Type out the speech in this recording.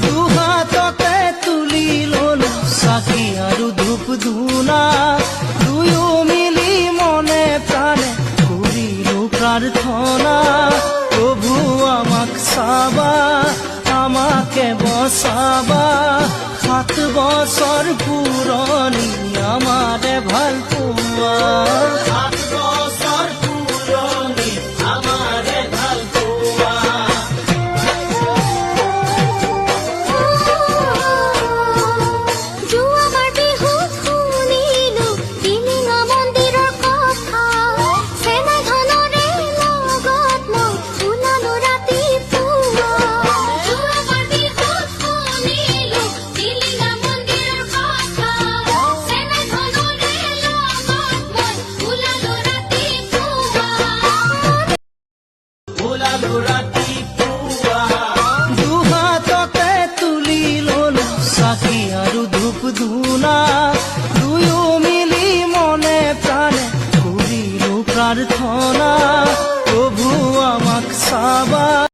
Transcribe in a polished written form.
দুহাততে তুলি ললো চাকি আৰু ধূপ ধূনা দুয়ো মিলি মনে প্ৰাণে কৰিলো প্ৰাৰ্থনা প্ৰভু আমাক চাবা আমাকে বচাবা 7 বছৰ পুৰণি আমাৰে ভাল পোৱা 7 বছৰ পুৰণি আমাৰে ভাল পোৱা দুহাততে তুলি ললো চাকি আৰু ধূপ ধূনা দুয়ো মিলি মনে প্ৰাণে কৰিলো প্ৰাৰ্থনা প্ৰভু আমাক চাবা